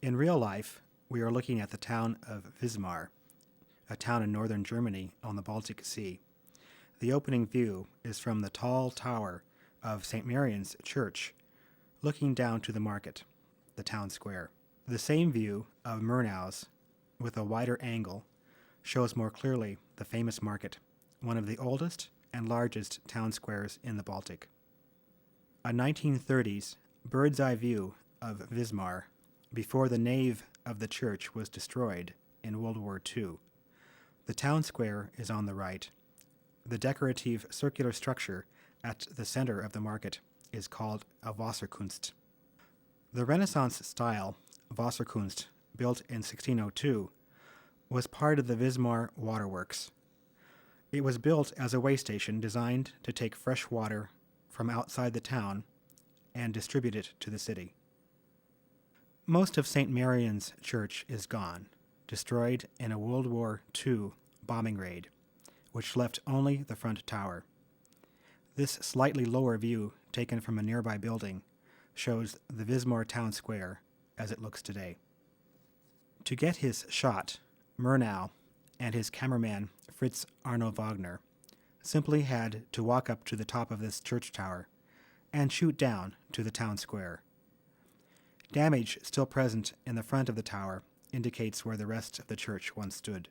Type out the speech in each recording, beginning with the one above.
In real life, we are looking at the town of Wismar, a town in northern Germany on the Baltic Sea. The opening view is from the tall tower of St. Marian's Church, looking down to the market, the town square. The same view of Murnau's, with a wider angle, shows more clearly the famous market, one of the oldest and largest town squares in the Baltic. A 1930s bird's-eye view of Wismar before the nave of the church was destroyed in World War II. The town square is on the right. The decorative circular structure at the center of the market is called a Wasserkunst. The Renaissance style Wasserkunst, built in 1602, was part of the Wismar waterworks. It was built as a way station designed to take fresh water from outside the town and distribute it to the city. Most of St. Marian's Church is gone, destroyed in a World War II bombing raid, which left only the front tower. This slightly lower view, taken from a nearby building, shows the Wismar town square as it looks today. To get his shot, Murnau and his cameraman Fritz Arno Wagner simply had to walk up to the top of this church tower and shoot down to the town square. Damage still present in the front of the tower indicates where the rest of the church once stood.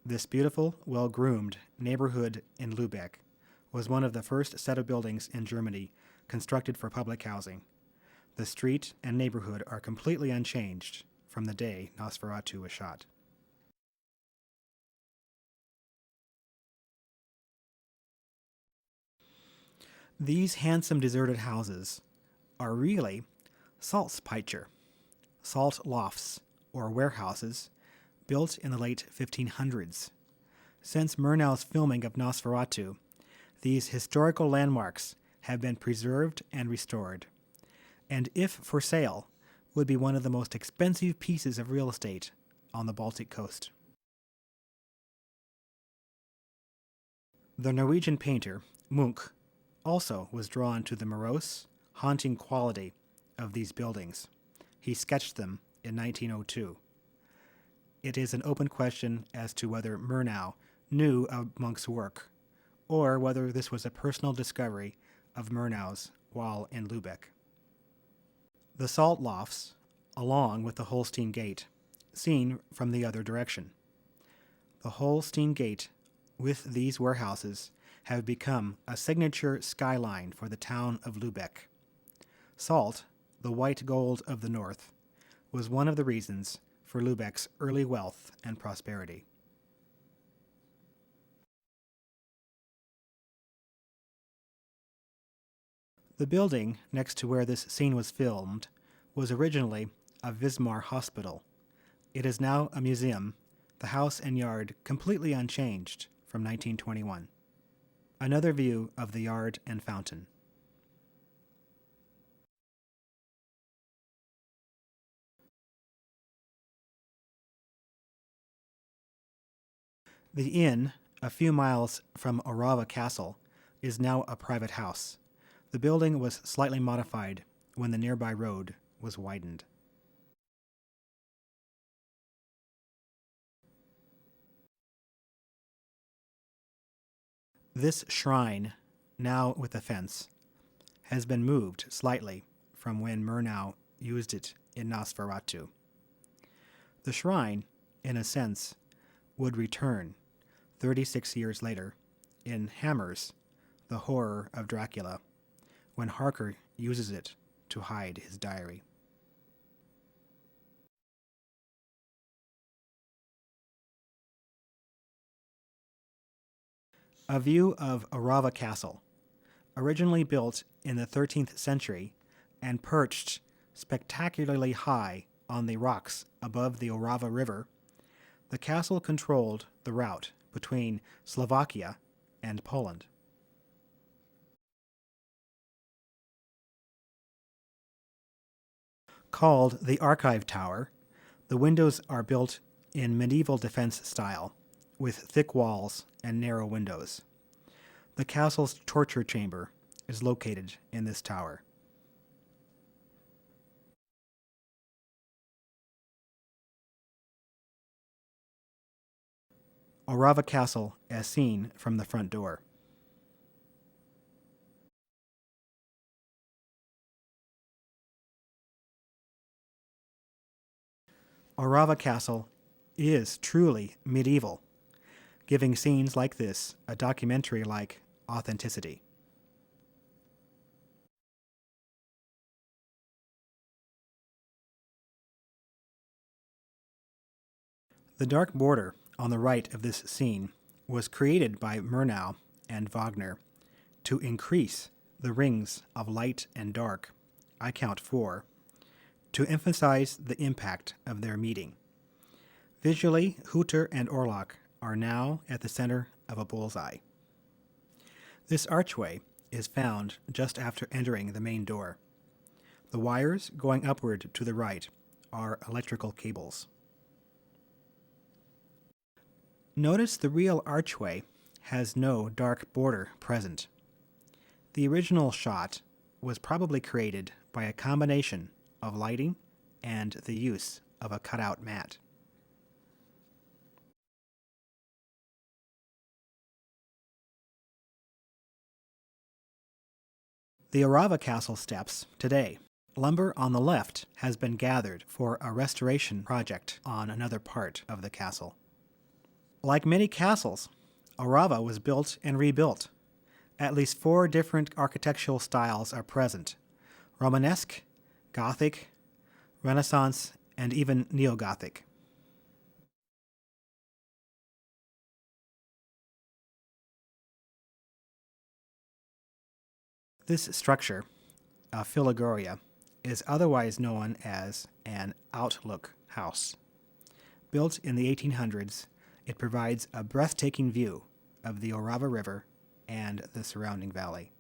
This beautiful, well-groomed neighborhood in Lübeck was one of the first set of buildings in Germany constructed for public housing. The street and neighborhood are completely unchanged from the day Nosferatu was shot. These handsome deserted houses are really Salzspeicher, salt lofts or warehouses built in the late 1500s. Since Murnau's filming of Nosferatu, these historical landmarks have been preserved and restored, and if for sale, would be one of the most expensive pieces of real estate on the Baltic coast. The Norwegian painter Munch also was drawn to the morose, haunting quality of these buildings. He sketched them in 1902. It is an open question as to whether Murnau knew of Munch's work, or whether this was a personal discovery of Murnau's while in Lübeck. The salt lofts, along with the Holstein Gate, seen from the other direction. The Holstein Gate, with these warehouses, have become a signature skyline for the town of Lübeck. Salt, the white gold of the north, was one of the reasons for Lübeck's early wealth and prosperity. The building next to where this scene was filmed was originally a Wismar hospital. It is now a museum, the house and yard completely unchanged from 1921. Another view of the yard and fountain. The inn, a few miles from Orava Castle, is now a private house. The building was slightly modified when the nearby road was widened. This shrine, now with a fence, has been moved slightly from when Murnau used it in Nosferatu. The shrine, in a sense, would return 36 years later in Hammer's The Horror of Dracula, when Harker uses it to hide his diary. A view of Orava Castle, originally built in the 13th century and perched spectacularly high on the rocks above the Orava River, the castle controlled the route between Slovakia and Poland. Called the Archive Tower, the windows are built in medieval defense style, with thick walls and narrow windows. The castle's torture chamber is located in this tower. Orava Castle as seen from the front door. Orava Castle is truly medieval, giving scenes like this a documentary-like authenticity. The dark border on the right of this scene was created by Murnau and Wagner to increase the rings of light and dark, I count 4, to emphasize the impact of their meeting. Visually, Hutter and Orlok are now at the center of a bullseye. This archway is found just after entering the main door. The wires going upward to the right are electrical cables. Notice the real archway has no dark border present. The original shot was probably created by a combination of lighting and the use of a cutout mat. The Orava Castle steps today. Lumber on the left has been gathered for a restoration project on another part of the castle. Like many castles, Orava was built and rebuilt. At least 4 different architectural styles are present: Romanesque, Gothic, Renaissance, and even Neo-Gothic. This structure, a filigoria, is otherwise known as an outlook house. Built in the 1800s, it provides a breathtaking view of the Orava River and the surrounding valley.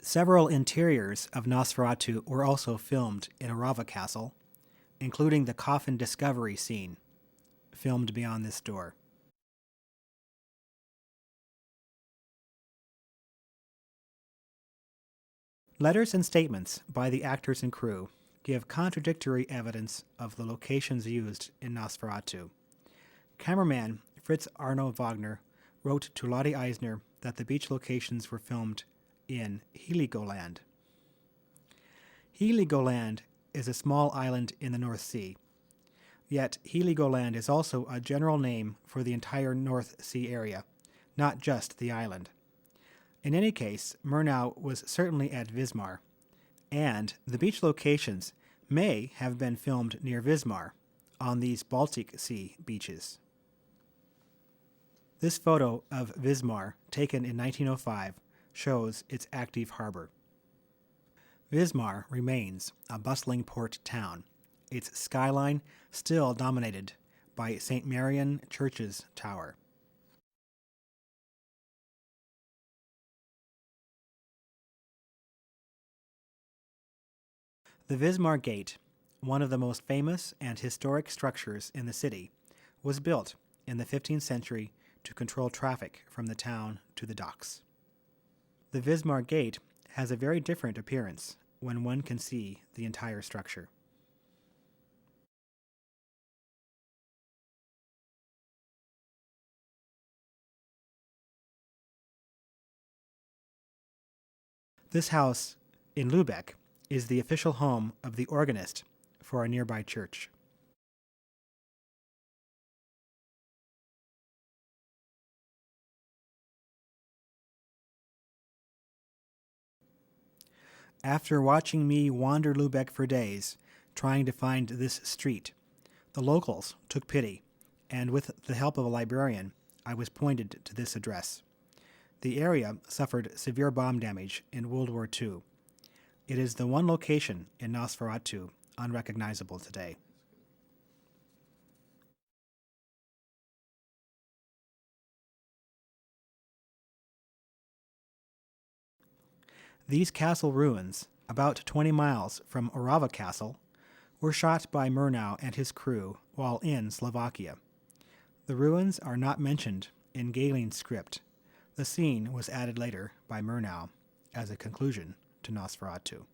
Several interiors of Nosferatu were also filmed in Orava Castle, including the coffin discovery scene, filmed beyond this door. Letters and statements by the actors and crew give contradictory evidence of the locations used in Nosferatu. Cameraman Fritz Arno Wagner wrote to Lottie Eisner that the beach locations were filmed in Heligoland. Heligoland is a small island in the North Sea. Yet Heligoland is also a general name for the entire North Sea area, not just the island. In any case, Murnau was certainly at Wismar, and the beach locations may have been filmed near Wismar on these Baltic Sea beaches. This photo of Wismar, taken in 1905, shows its active harbor. Wismar remains a bustling port town, its skyline still dominated by St. Marian Church's tower. The Wismar Gate, one of the most famous and historic structures in the city, was built in the 15th century to control traffic from the town to the docks. The Wismar Gate has a very different appearance when one can see the entire structure. This house in Lübeck is the official home of the organist for a nearby church. After watching me wander Lübeck for days, trying to find this street, the locals took pity, and with the help of a librarian, I was pointed to this address. The area suffered severe bomb damage in World War II. It is the one location in Nosferatu unrecognizable today. These castle ruins, about 20 miles from Orava Castle, were shot by Murnau and his crew while in Slovakia. The ruins are not mentioned in Galen's script. The scene was added later by Murnau as a conclusion to Nosferatu.